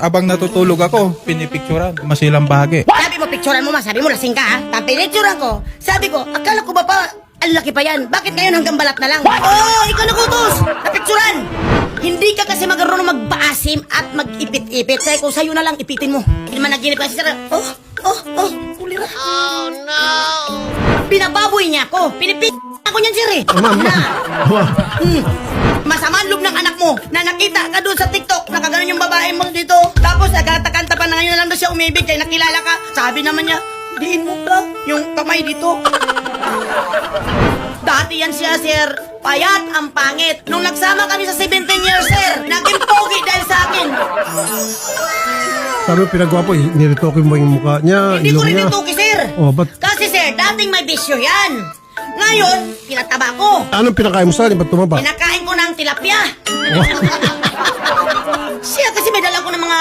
Abang natutulog ako, pinipicturan, masilang bahagi. Sabi mo, picturean mo, sabi mo, lasing ka, ha? Tapos pinicturean ko. Sabi ko, akala ko ba pa, ang laki pa yan. Bakit ngayon hanggang balat na lang? Oh, ikaw nagutos! Napicturean! Hindi ka kasi magkaroon magpaasim at mag-ipit-ipit. Kaya kung sa'yo na lang, ipitin mo. Hindi naman naginip kasi sir. Kulira. Oh, no! Pinababoy niya ako. Pinipit ako niyan, sir, eh. Ma'am. Masama ang loob ng anak mo na nakita ka doon sa TikTok, nakaganon yung babae mo dito. Tapos nagkatakanta pa na ngayon na lang daw siya umibig kaya nakilala ka. Sabi naman niya, diin mo ka yung kamay dito. Dati yan siya, sir. Payat ang pangit. Nung nagsama kami sa 17 years, sir, naging pogi dahil sa akin. Sabi mo pinagwapo, niritokin mo yung mukha niya, Hindi ko ilong rin niya. ituki, sir. Oh, ba't Kasi, sir, dating may bisyo yan. Ngayon, pinataba ko. anong pinakain mo sa akin? Ba't tumaba? Pinakain ko ng tilapia. Siya kasi may dala ko ng mga